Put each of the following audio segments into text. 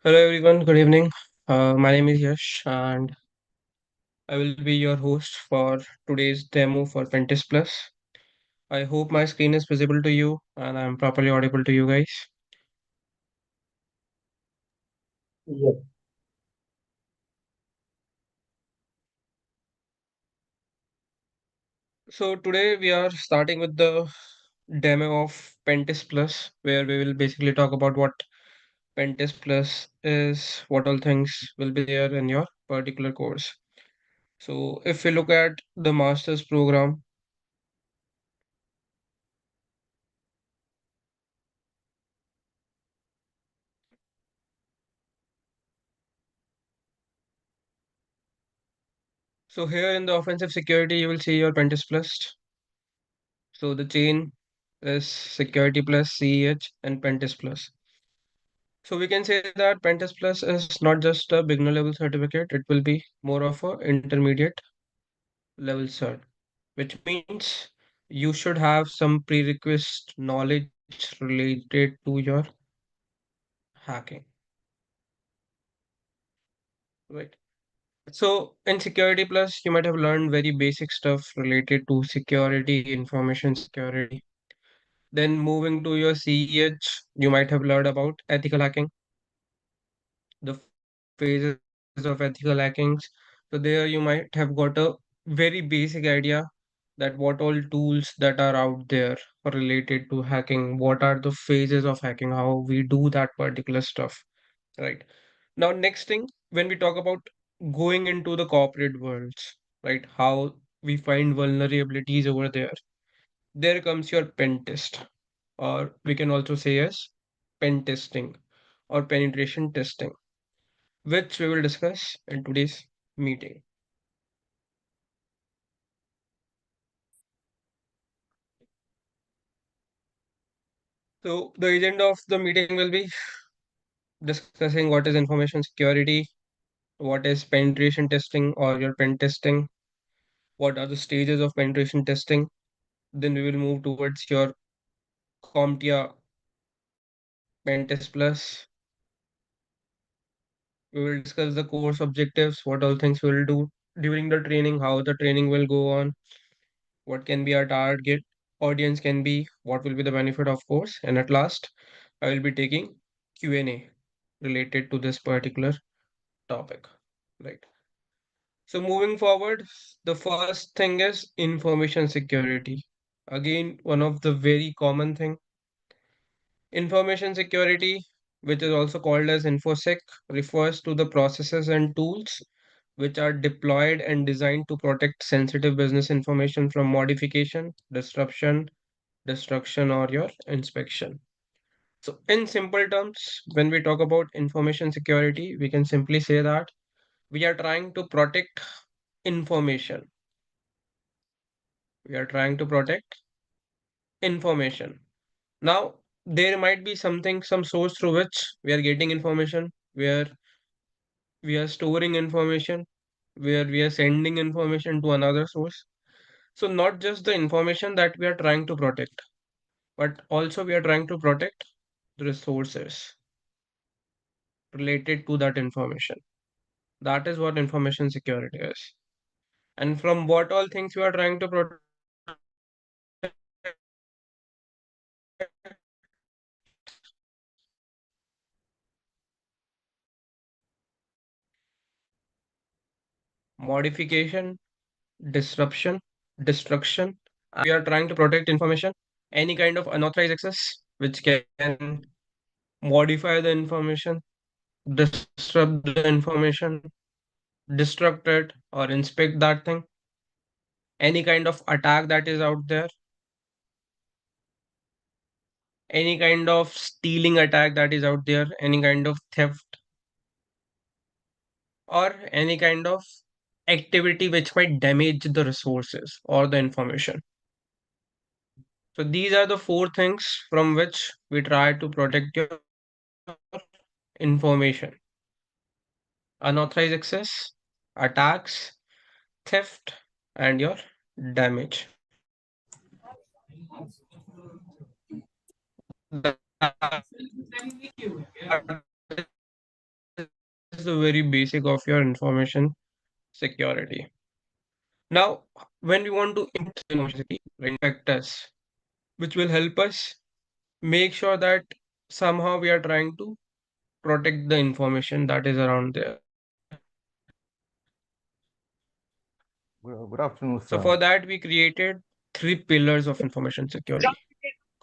Hello everyone, good evening. My name is Yash and I will be your host for today's demo for Pentest Plus. I hope my screen is visible to you and I'm properly audible to you guys. Yes. So today we are starting with the demo of Pentest Plus, where we will basically talk about what Pentest Plus is, what all things will be there in your particular course. So if we look at the master's program, so here in the offensive security, you will see your Pentest Plus. So the chain is Security Plus, CEH, and Pentest Plus. So we can say that Pentest Plus is not just a beginner level certificate, it will be more of a intermediate level cert, which means you should have some prerequisite knowledge related to your hacking, right? So in Security Plus, you might have learned very basic stuff related to security, information security. Then moving to your CEH, you might have learned about ethical hacking, the phases of ethical hackings. So there you might have got a very basic idea that what all tools that are out there related to hacking, what are the phases of hacking, how we do that particular stuff, right? Now, next thing, when we talk about going into the corporate worlds, right, how we find vulnerabilities over there comes your pen test, or we can also say as pen testing or penetration testing, which we will discuss in today's meeting. So, the agenda of the meeting will be discussing what is information security, what is penetration testing or your pen testing, what are the stages of penetration testing. Then we will move towards your CompTIA PenTest Plus. We will discuss the course objectives, what all things we will do during the training, how the training will go on, what can be our target audience can be, what will be the benefit of course, and at last I will be taking Q&A related to this particular topic, right? So moving forward, the first thing is information security. Again, one of the very common thing. Information security, which is also called as infosec, refers to the processes and tools which are deployed and designed to protect sensitive business information from modification, disruption, destruction, or your inspection. So, in simple terms, when we talk about information security, we can simply say that we are trying to protect information. We are trying to protect information. Now, there might be something, some source through which we are getting information, where we are storing information, where we are sending information to another source. So, not just the information that we are trying to protect, but also we are trying to protect the resources related to that information. That is what information security is. And from what all things we are trying to protect, modification, disruption, destruction. We are trying to protect information, any kind of unauthorized access, which can modify the information, disrupt the information, destruct it, or inspect that thing, any kind of attack that is out there, any kind of stealing attack that is out there, any kind of theft, or any kind of activity which might damage the resources or the information. So these are the four things from which we try to protect your information: unauthorized access, attacks, theft, and your damage. That is what information security is. the very basic of your information security. Now, when we want to improve information security, right, factors which will help us make sure that somehow we are trying to protect the information that is around there. Well, good afternoon, So sir. for that, we created three pillars of information security: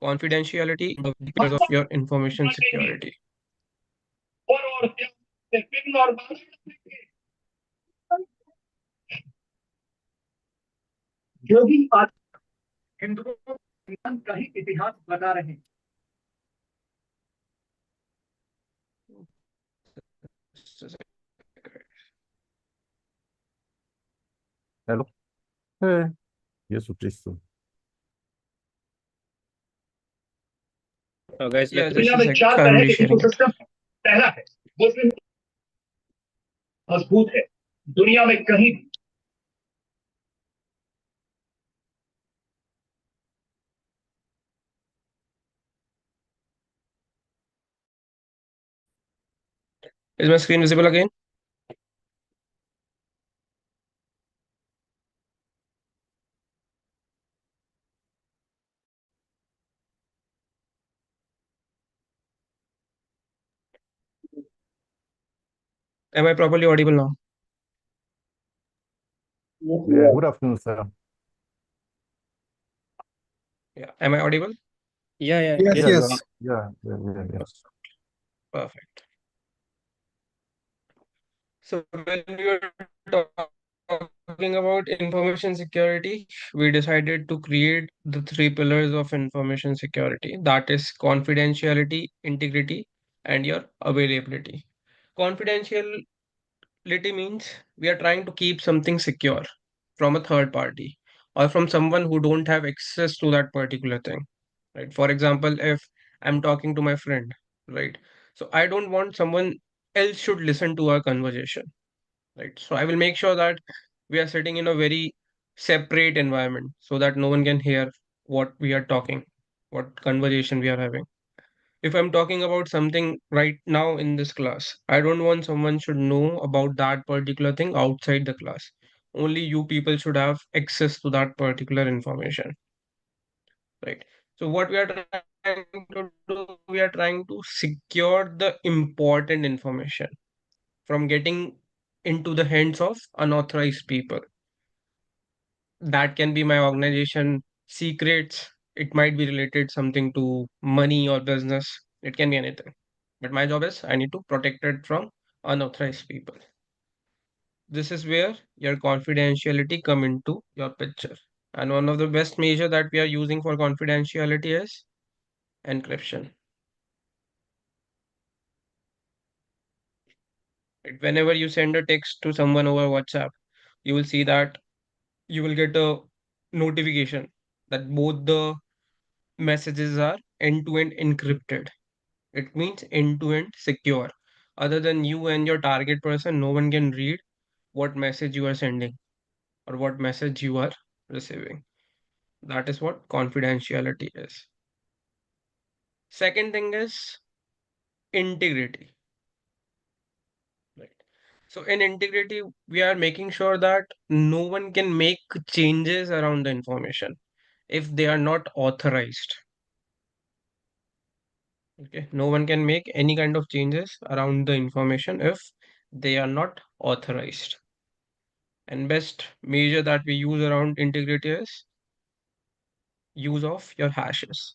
confidentiality, the pillars of your information security. जो भी आज हिंदुओं को ज्ञान का ही इतिहास बता रहे हैं। Hello. Yesu Cristo. Guys, Yeah, let दुनिया just a में sec. चार I'm तरह के resharing it. इकोसिस्टम है। पहला है मुस्लिम मजबूत है दुनिया में कहीं भी Is my screen visible again? Am I properly audible now? Yeah, good afternoon, sir. Yeah. Am I audible? Yes, Yeah, you yes. are. Yeah. Perfect. So when we were talking about information security, we decided to create the three pillars of information security. That is confidentiality, integrity, and your availability. Confidentiality means we are trying to keep something secure from a third party or from someone who don't have access to that particular thing. Right? For example, if I'm talking to my friend, right? So I don't want someone else should listen to our conversation, right? So I will make sure that we are sitting in a very separate environment so that no one can hear what we are talking, what conversation we are having. If I'm talking about something right now in this class, I don't want someone should know about that particular thing outside the class. Only you people should have access to that particular information, right? So what we are trying to do, we are trying to secure the important information from getting into the hands of unauthorized people. That can be my organization secrets. It might be related something to money or business. It can be anything. But my job is I need to protect it from unauthorized people. This is where your confidentiality come into your picture. And one of the best measure that we are using for confidentiality is encryption. Right? Whenever you send a text to someone over WhatsApp, you will see that you will get a notification that both the messages are end-to-end encrypted. It means end-to-end secure. Other than you and your target person, no one can read what message you are sending or what message you are receiving. That is what confidentiality is. Second thing is integrity. Right. So in integrity, we are making sure that no one can make changes around the information if they are not authorized. Okay, no one can make any kind of changes around the information if they are not authorized. And best measure that we use around integrity is use of your hashes.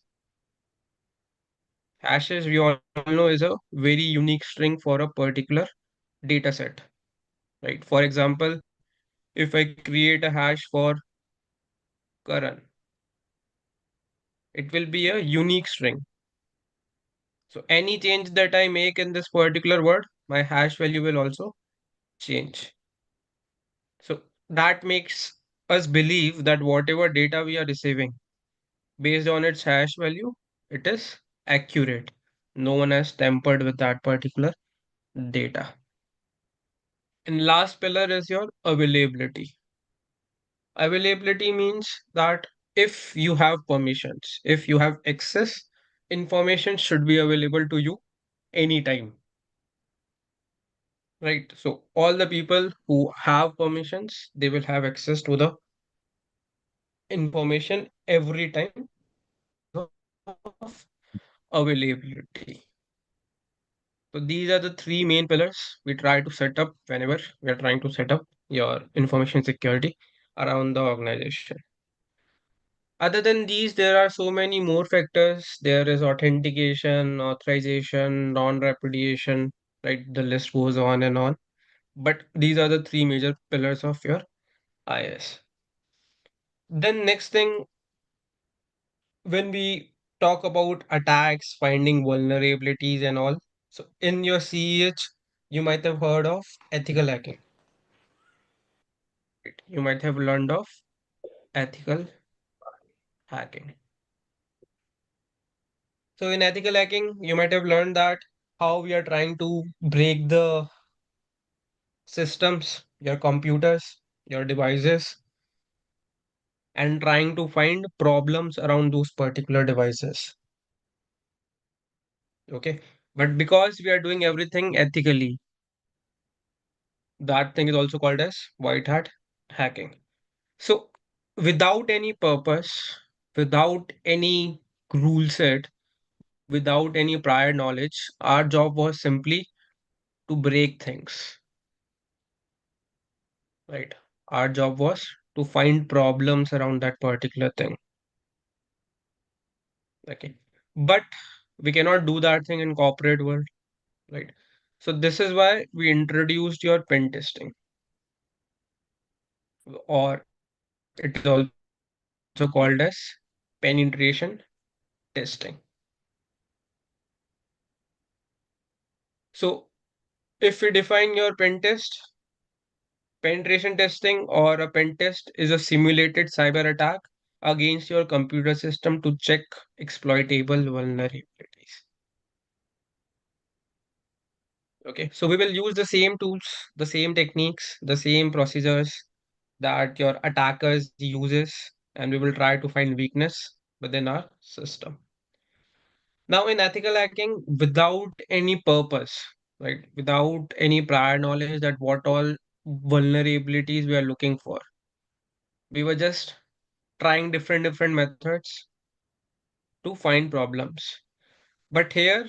Hashes, we all know, is a very unique string for a particular data set, right? For example, if I create a hash for Karan, it will be a unique string. So any change that I make in this particular word, my hash value will also change. So that makes us believe that whatever data we are receiving based on its hash value, it is accurate. No one has tampered with that particular data. And last pillar is your availability. Availability means that if you have permissions, if you have access, information should be available to you anytime. right? So all the people who have permissions, they will have access to the information every time because of availability. So these are the three main pillars we try to set up whenever we are trying to set up your information security around the organization. Other than these, there are so many more factors. There is authentication, authorization, non-repudiation, right? The list goes on and on. But these are the three major pillars of your IS. Then next thing, when we talk about attacks, finding vulnerabilities and all. So in your CEH, you might have heard of ethical hacking. Right? You might have learned of ethical hacking. So in ethical hacking, you might have learned that how we are trying to break the systems, your computers, your devices, and trying to find problems around those particular devices. Okay. But because we are doing everything ethically, that thing is also called as white hat hacking. So without any purpose, without any rule set, without any prior knowledge, our job was simply to break things, right? Our job was to find problems around that particular thing. Okay. But we cannot do that thing in corporate world, right? So this is why we introduced your pen testing, or it is also called as penetration testing. So if we define your pen test, penetration testing or a pen test is a simulated cyber attack against your computer system to check exploitable vulnerabilities. Okay, so we will use the same tools, the same techniques, the same procedures that your attackers uses, and we will try to find weakness within our system. Now, in ethical hacking, without any purpose, right, without any prior knowledge that what all vulnerabilities we are looking for, we were just trying different methods to find problems. But here,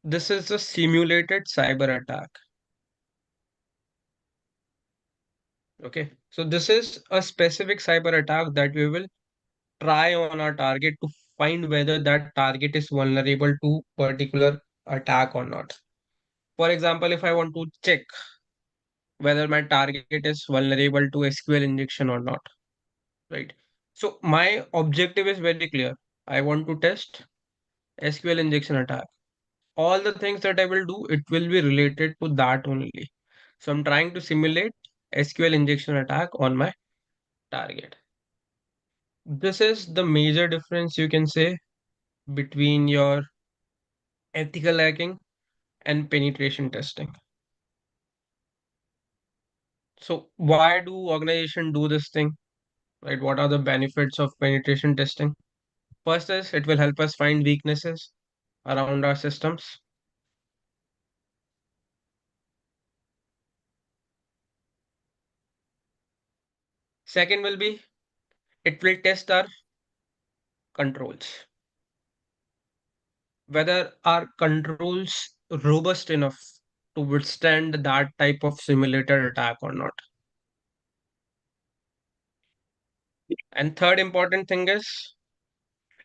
this is a simulated cyber attack. Okay, so this is a specific cyber attack that we will try on our target to find whether that target is vulnerable to particular attack or not. For example, if I want to check whether my target is vulnerable to SQL injection or not, right? So my objective is very clear. I want to test SQL injection attack. All the things that I will do, it will be related to that only. So I'm trying to simulate SQL injection attack on my target. This is the major difference you can say between your ethical hacking and penetration testing. So why do organizations do this thing? Right? What are the benefits of penetration testing? First is it will help us find weaknesses around our systems. Second will be it will test our controls. Whether our controls robust enough to withstand that type of simulated attack or not. And third important thing is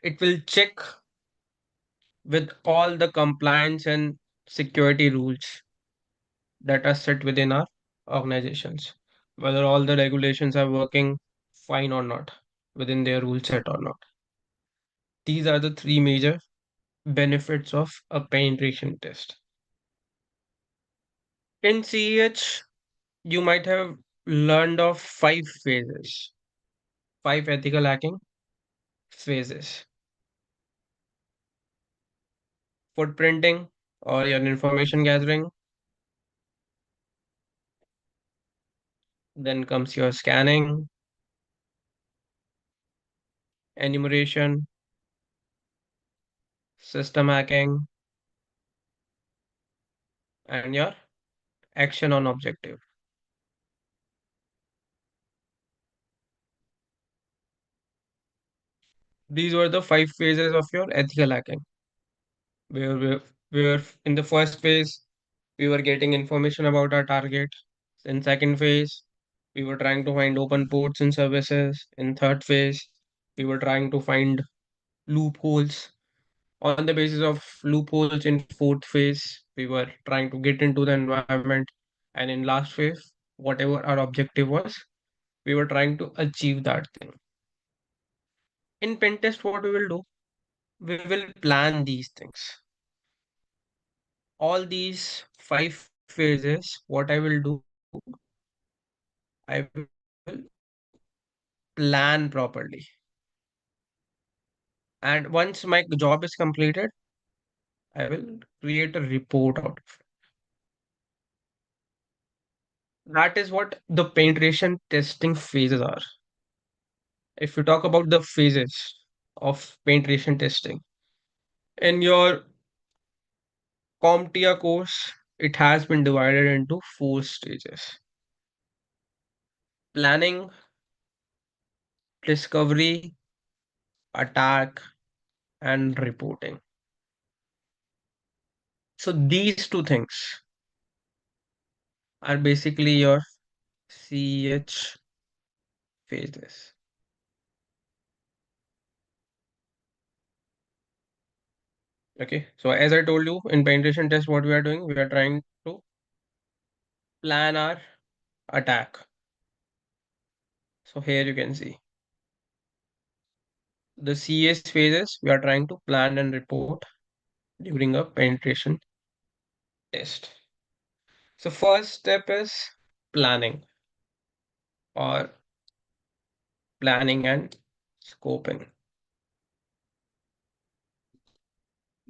it will check with all the compliance and security rules that are set within our organizations, whether all the regulations are working fine or not within their rule set or not. These are the three major benefits of a penetration test. In CEH, you might have learned of five phases, five ethical hacking phases. Footprinting or your information gathering, then comes your scanning, enumeration, system hacking, and your action on objective. These were the 5 phases of your ethical hacking, where in the first phase we were getting information about our target. In second phase, we were trying to find open ports and services. In third phase, we were trying to find loopholes. On the basis of loopholes in fourth phase, we were trying to get into the environment. And in last phase, whatever our objective was, we were trying to achieve that thing. In pentest, what we will do, we will plan these things. All these 5 phases, what I will do, I will plan properly. And once my job is completed, I will create a report out of it. That is what the penetration testing phases are. If you talk about the phases of penetration testing, in your CompTIA course, it has been divided into 4 stages: planning, discovery, attack, and reporting. So these two things are basically your CH phases. Okay, so as I told you, in penetration test, what we are doing, we are trying to plan our attack. So here you can see the CS phases we are trying to plan and report during a penetration test. So first step is planning or planning and scoping,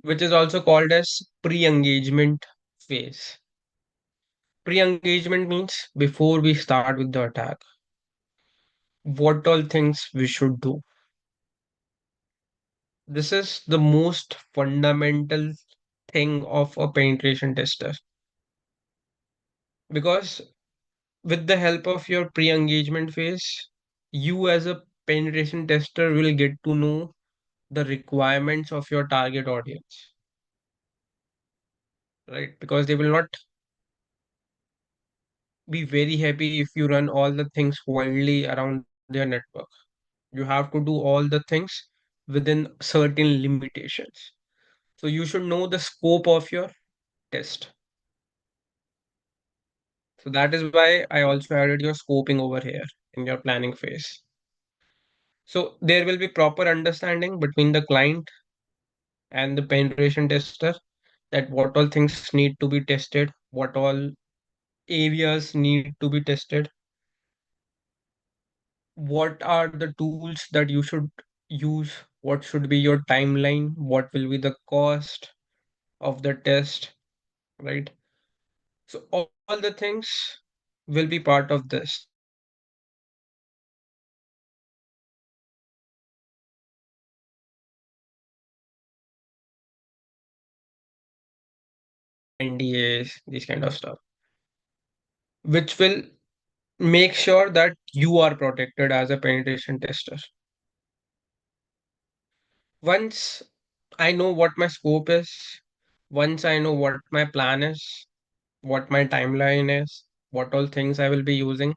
which is also called as pre-engagement phase. Pre-engagement means before we start with the attack, what all things we should do. This is the most fundamental thing of a penetration tester, because with the help of your pre-engagement phase, you as a penetration tester will get to know the requirements of your target audience, right? Because they will not be very happy if you run all the things wildly around their network. You have to do all the things within certain limitations. So you should know the scope of your test. So that is why I also added your scoping over here in your planning phase. So there will be proper understanding between the client and the penetration tester, that what all things need to be tested, what all areas need to be tested, what are the tools that you should use, what should be your timeline, what will be the cost of the test, right? So all the things will be part of this. NDAs, these kind of stuff, which will make sure that you are protected as a penetration tester. Once I know what my scope is, once I know what my plan is, what my timeline is, what all things I will be using,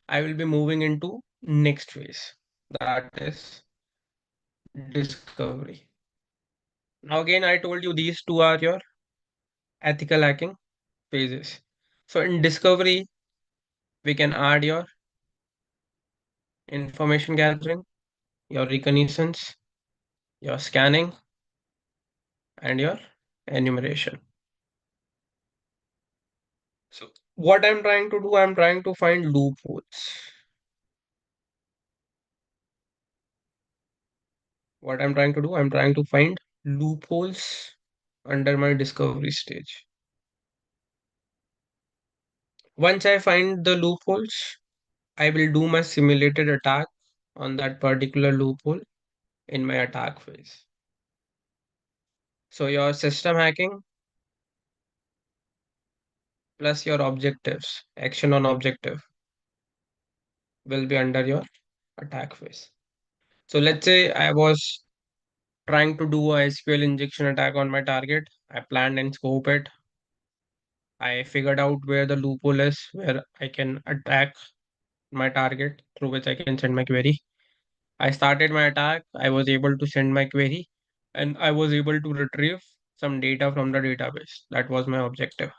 I will be moving into next phase. That is discovery. Now again, I told you these two are your ethical hacking phases. So in discovery, we can add your information gathering, your reconnaissance, your scanning, and your enumeration. So what I'm trying to do, I'm trying to find loopholes. What I'm trying to do, I'm trying to find loopholes under my discovery stage. Once I find the loopholes, I will do my simulated attack on that particular loophole in my attack phase. So your system hacking plus your objectives, action on objective will be under your attack phase. So let's say I was trying to do a SQL injection attack on my target. I planned and scope it. I figured out where the loophole is, where I can attack my target through which I can send my query. I started my attack. I was able to send my query and I was able to retrieve some data from the database. That was my objective.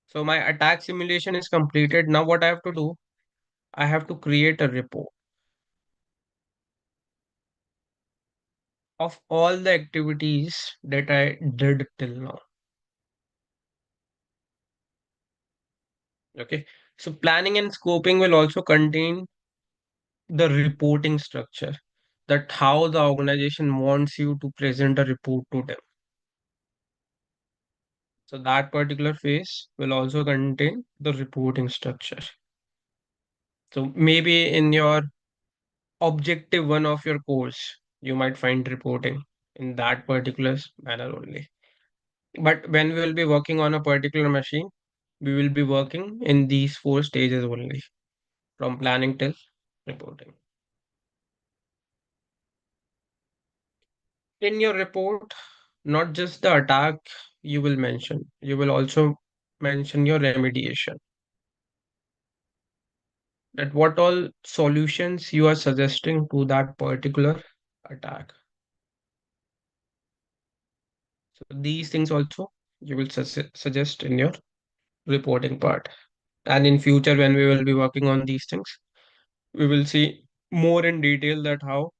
So my attack simulation is completed. Now what I have to do, I have to create a report of all the activities that I did till now. Okay. So planning and scoping will also contain the reporting structure, that how the organization wants you to present a report to them. So that particular phase will also contain the reporting structure. So maybe in your objective one of your course, you might find reporting in that particular manner only. But when we will be working on a particular machine, we will be working in these four stages only, from planning till reporting. In your report, not just the attack you will mention, you will also mention your remediation. That what all solutions you are suggesting to that particular attack. So these things also you will suggest in your reporting part. And in future, when we will be working on these things, we will see more in detail that how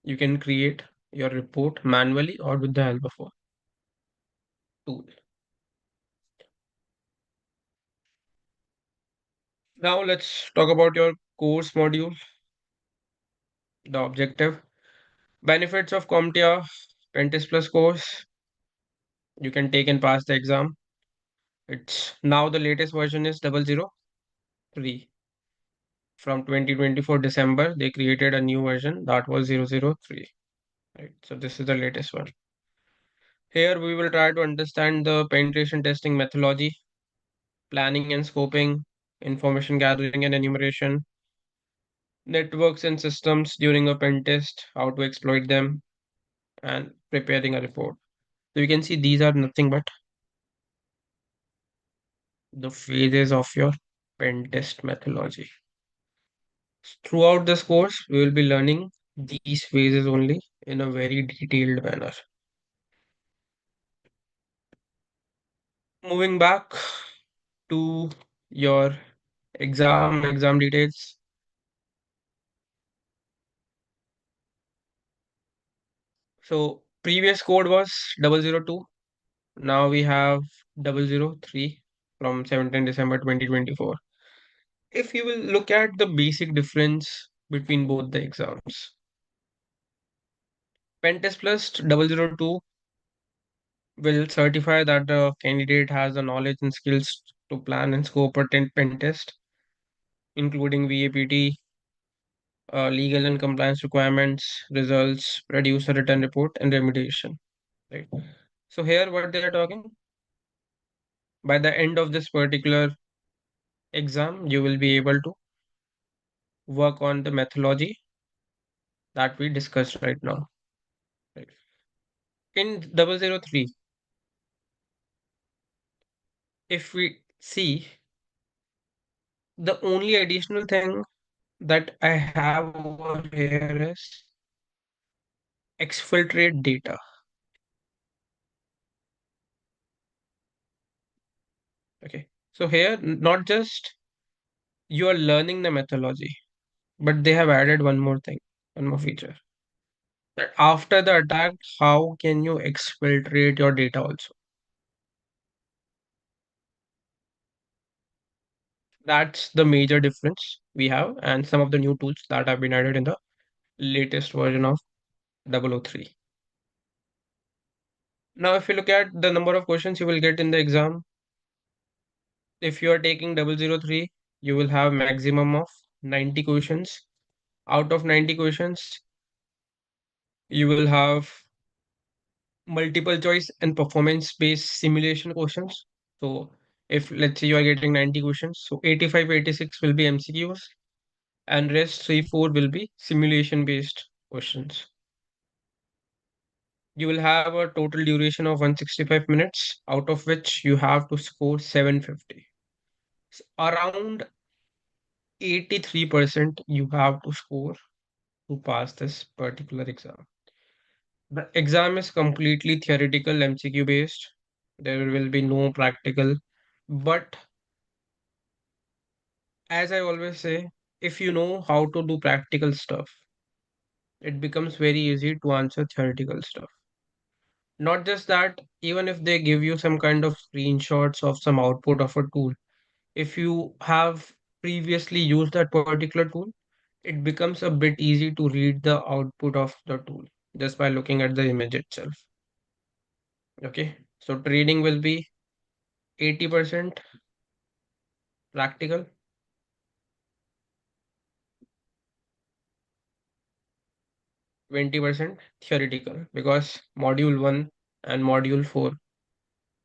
you can create your report manually or with the help of a tool. Now let's talk about your course module, the objective. Benefits of CompTIA PenTest Plus course. You can take and pass the exam. It's now the latest version is 003. From 2024 December, they created a new version that was 003. Right. So this is the latest one. Here we will try to understand the penetration testing methodology, planning and scoping, information gathering and enumeration, networks and systems during a pen test, how to exploit them, and preparing a report. So you can see these are nothing but the phases of your pen test methodology. Throughout this course, we will be learning these phases only in a very detailed manner. Moving back to your exam details. So previous code was 002. Now we have 003 from 17 December 2024. If you will look at the basic difference between both the exams, Pentest Plus 002 will certify that the candidate has the knowledge and skills to plan and scope a pen test, including VAPT, legal and compliance requirements, results, produce a written report, and remediation. Right. So here, what they are talking, by the end of this particular exam, you will be able to work on the methodology that we discussed right now. Right. In 003, if we see, the only additional thing that I have over here is exfiltrate data. Okay. So here, not just you are learning the methodology, but they have added one more thing, one more feature. That after the attack, how can you exfiltrate your data also? That's the major difference we have, and some of the new tools that have been added in the latest version of 003. Now, if you look at the number of questions you will get in the exam, if you are taking 003, you will have maximum of 90 questions. Out of 90 questions, you will have multiple choice and performance based simulation questions. So if let's say you are getting 90 questions, so 85, 86 will be MCQs and rest 3, 4 will be simulation based questions. You will have a total duration of 165 minutes, out of which you have to score 750. So around 83% you have to score to pass this particular exam. The exam is completely theoretical, MCQ based. There will be no practical. But as I always say, if you know how to do practical stuff, it becomes very easy to answer theoretical stuff. Not just that, even if they give you some kind of screenshots of some output of a tool, if you have previously used that particular tool, it becomes a bit easy to read the output of the tool just by looking at the image itself. Okay, so training will be 80% practical, 20% theoretical, because module 1 and module 4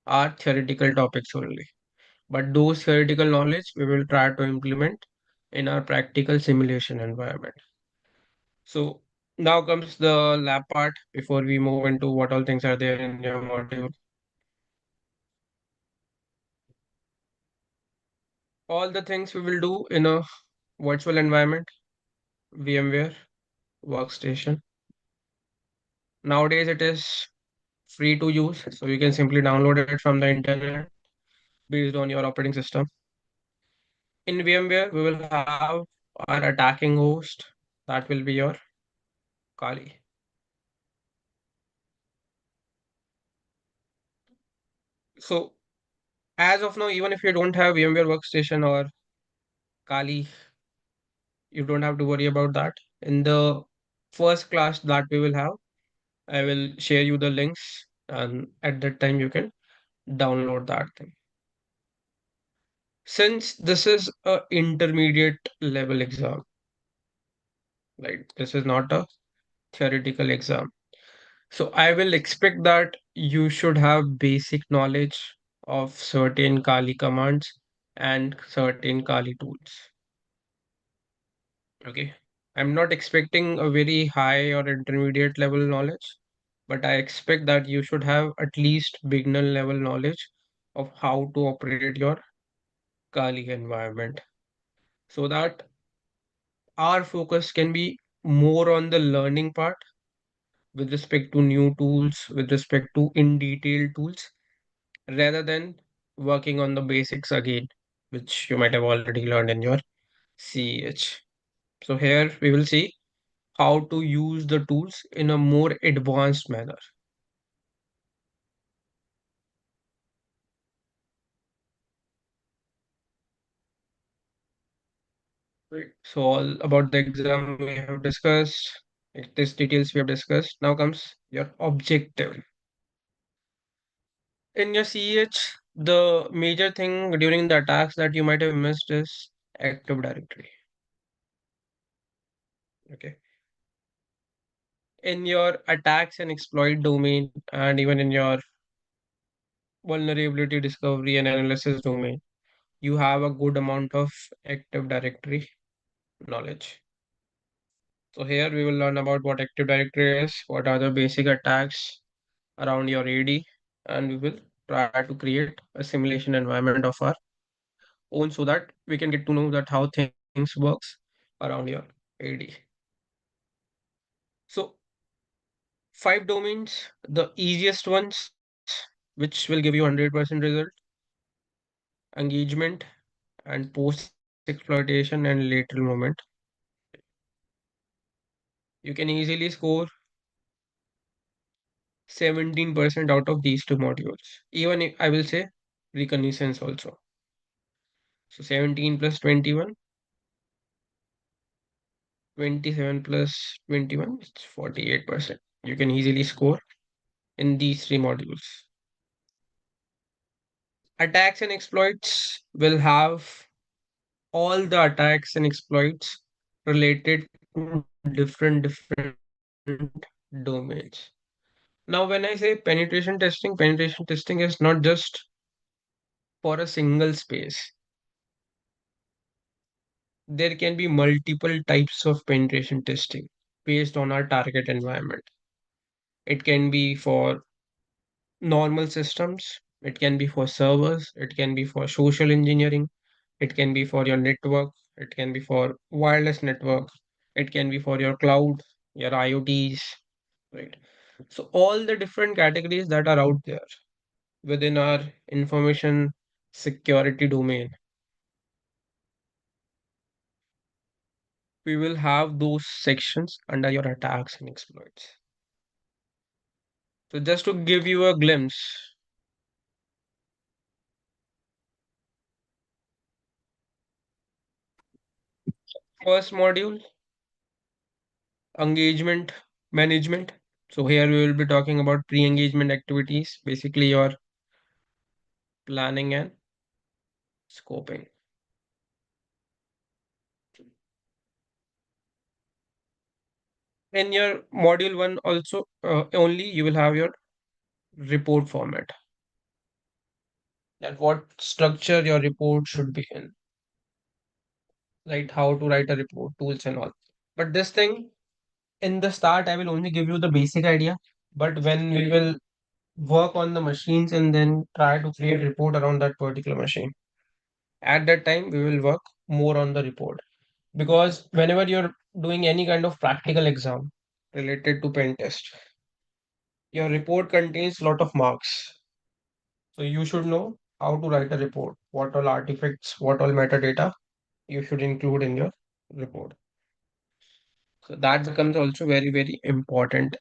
are theoretical topics only. But those theoretical knowledge we will try to implement in our practical simulation environment. So now comes the lab part before we move into what all things are there in your module. All the things we will do in a virtual environment, VMware workstation. Nowadays it is free to use, so you can simply download it from the internet based on your operating system. In VMware, we will have our attacking host, that will be your Kali. So as of now, even if you don't have VMware workstation or Kali, you don't have to worry about that. In the first class that we will have, I will share you the links, and at that time you can download that thing. Since this is a intermediate level exam, right? This is not a theoretical exam. So I will expect that you should have basic knowledge of certain Kali commands and certain Kali tools. Okay. I'm not expecting a very high or intermediate level knowledge, but I expect that you should have at least beginner level knowledge of how to operate your Kali environment, so that our focus can be more on the learning part with respect to new tools, with respect to in detail tools, rather than working on the basics again, which you might have already learned in your CEH. So here we will see how to use the tools in a more advanced manner. Right. So all about the exam we have discussed, test details we have discussed. Now comes your objective. In your CEH, the major thing during the attacks that you might have missed is Active Directory. Okay. In your attacks and exploit domain, and even in your vulnerability discovery and analysis domain, you have a good amount of Active Directory knowledge. So here we will learn about what Active Directory is, what are the basic attacks around your AD, and we will try to create a simulation environment of our own so that we can get to know that how things works around your AD. So 5 domains, the easiest ones, which will give you 100% result: engagement and post exploitation and lateral movement. You can easily score 17% out of these two modules. Even if I will say reconnaissance also. So 17 plus 21, 27 plus 21, it's 48%. You can easily score in these three modules. Attacks and exploits will have all the attacks and exploits related to different domains. Now, when I say penetration testing is not just for a single space, there can be multiple types of penetration testing based on our target environment. It can be for normal systems, it can be for servers, it can be for social engineering, it can be for your network, it can be for wireless network, it can be for your cloud, your IoTs, right? So, all the different categories that are out there within our information security domain, we will have those sections under your attacks and exploits. So, just to give you a glimpse, first module, engagement management. So, here we will be talking about pre engagement activities, basically your planning and scoping. In your module one, also only you will have your report format, that what structure your report should be in, right? How to write a report, tools and all. But this thing in the start, I will only give you the basic idea. But when we will work on the machines and then try to create report around that particular machine, at that time we will work more on the report. Because whenever you're doing any kind of practical exam related to pen test, your report contains lot of marks. So you should know how to write a report, what all artifacts, what all metadata you should include in your report. So that becomes also very, very important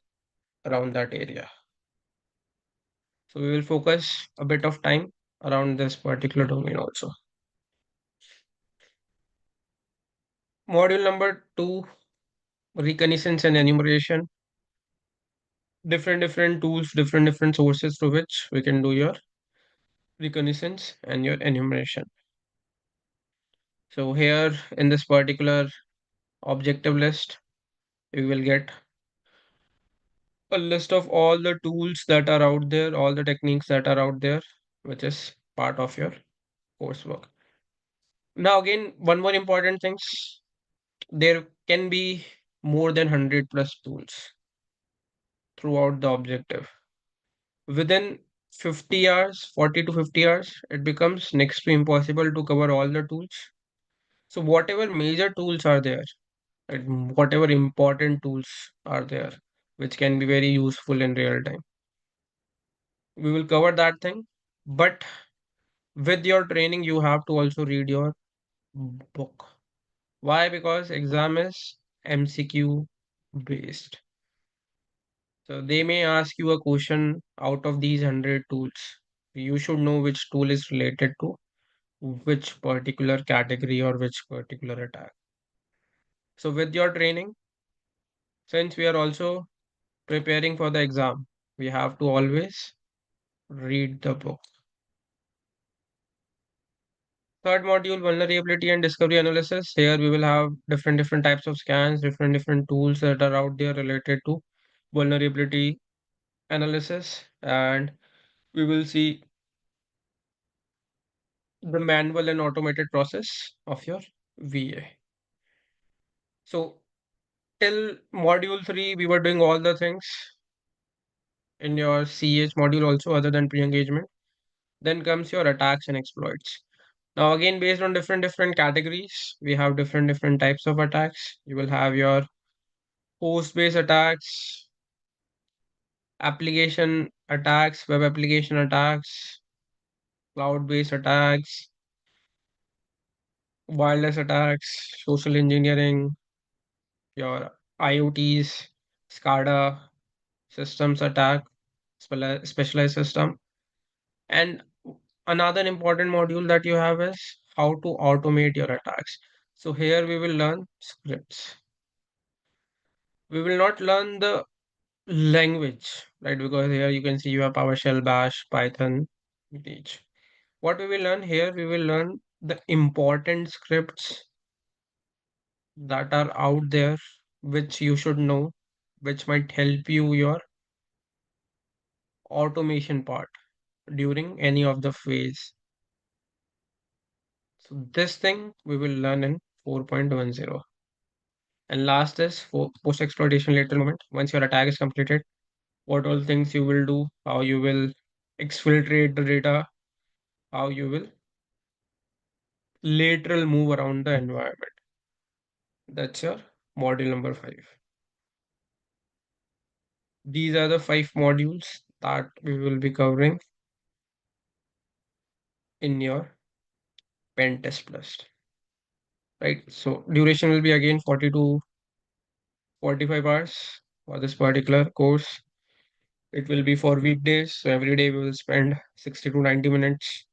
around that area. So we will focus a bit of time around this particular domain also. Module number two, reconnaissance and enumeration. Different tools, different sources through which we can do your reconnaissance and your enumeration. So here in this particular objective list, you will get a list of all the tools that are out there, all the techniques that are out there, which is part of your coursework. Now, again, one more important thing, there can be more than 100 plus tools throughout the objective. Within 50 hours, 40 to 50 hours, it becomes next to impossible to cover all the tools. So, whatever major tools are there, and whatever important tools are there, which can be very useful in real time, we will cover that thing. But with your training, you have to also read your book. Why? Because exam is MCQ based. So they may ask you a question out of these 100 tools. You should know which tool is related to which particular category or which particular attack. So with your training, since we are also preparing for the exam, we have to always read the book. Third module, vulnerability and discovery analysis. Here we will have different types of scans, different tools that are out there related to vulnerability analysis, and we will see the manual and automated process of your VA. So till module 3, we were doing all the things in your CH module also other than pre-engagement. Then comes your attacks and exploits. Now again, based on different categories, we have different types of attacks. You will have your host-based attacks, application attacks, web application attacks, cloud-based attacks, wireless attacks, social engineering, your IoTs, SCADA, systems attack, specialized system. And another important module that you have is how to automate your attacks. So here we will learn scripts. We will not learn the language, right? Because here you can see you have PowerShell, Bash, Python, we teach. What we will learn here, we will learn the important scripts that are out there, which you should know, which might help you your automation part during any of the phase. So this thing we will learn in 4.10. And last is for post-exploitation lateral movement. Once your attack is completed, what all things you will do, how you will exfiltrate the data, how you will lateral move around the environment. That's your module number 5. These are the 5 modules that we will be covering in your pen test plus. Right. So duration will be again 40 to 45 hours for this particular course. It will be for weekdays. So every day we will spend 60 to 90 minutes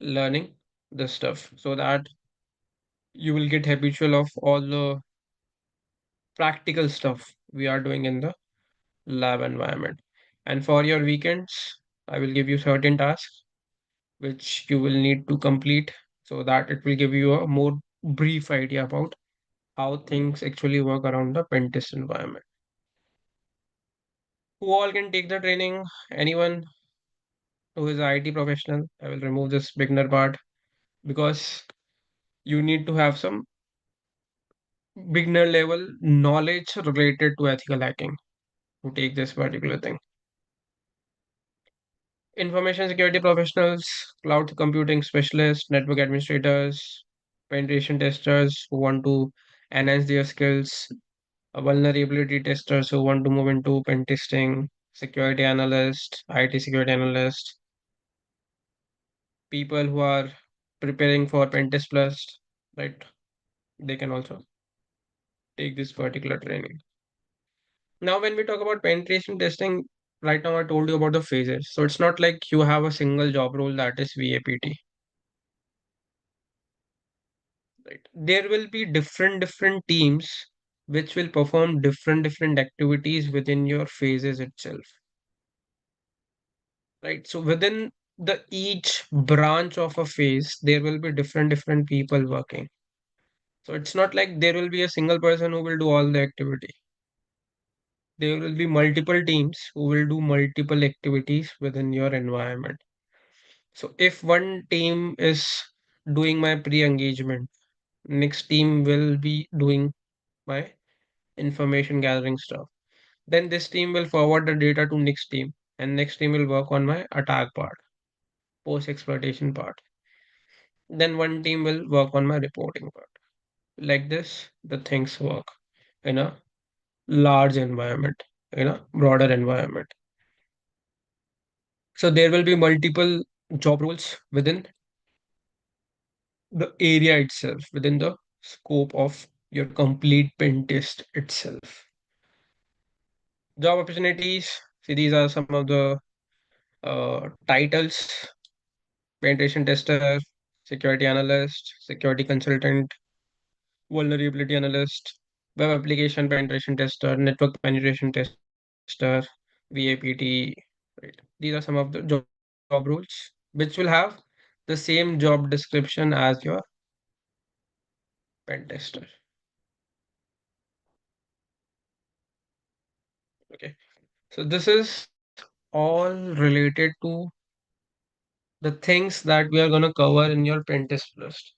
learning this stuff so that you will get habitual of all the practical stuff we are doing in the lab environment. And for your weekends, I will give you certain tasks which you will need to complete so that it will give you a more brief idea about how things actually work around the pen test environment. Who all can take the training? Anyone who is an IT professional. I will remove this beginner part because you need to have some beginner level knowledge related to ethical hacking to take this particular thing. Information security professionals, cloud computing specialists, network administrators, penetration testers who want to enhance their skills, vulnerability testers who want to move into pen testing, security analyst, IT security analyst, people who are preparing for Pentest Plus, right? They can also take this particular training. Now, when we talk about penetration testing, right now I told you about the phases. So it's not like you have a single job role that is VAPT, right? There will be different teams which will perform different activities within your phases itself, right? So within the each branch of a phase, there will be different people working. So it's not like there will be a single person who will do all the activity. There will be multiple teams who will do multiple activities within your environment. So if one team is doing my pre-engagement, next team will be doing my information gathering stuff. Then this team will forward the data to next team, and next team will work on my attack part, post exploitation part. Then one team will work on my reporting part. Like this, the things work in a large environment, in a broader environment. So there will be multiple job roles within the area itself, within the scope of your complete pen test itself. Job opportunities. See, these are some of the titles: penetration tester, security analyst, security consultant, vulnerability analyst, web application penetration tester, network penetration tester, VAPT. Right. These are some of the job roles which will have the same job description as your pen tester. Okay. So this is all related to the things that we are going to cover in your Pentest list.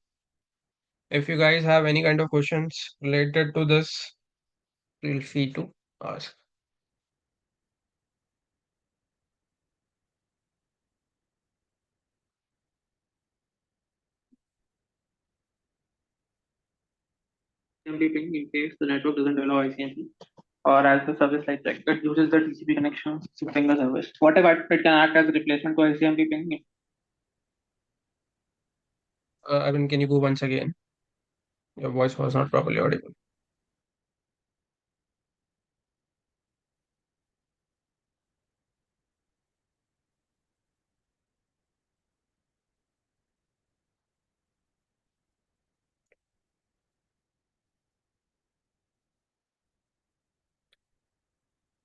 If you guys have any kind of questions related to this, feel free to ask. ICMP ping in case the network doesn't allow ICMP or as a service like that. It uses the TCP connection to ping the service. Whatever it can act as a replacement to ICMP ping. Evan, can you go once again? Your voice was not properly audible.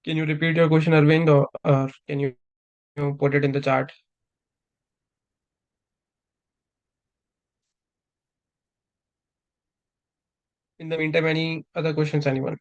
Can you repeat your question, Arvind, or can you put it in the chat? In the meantime, any other questions, anyone?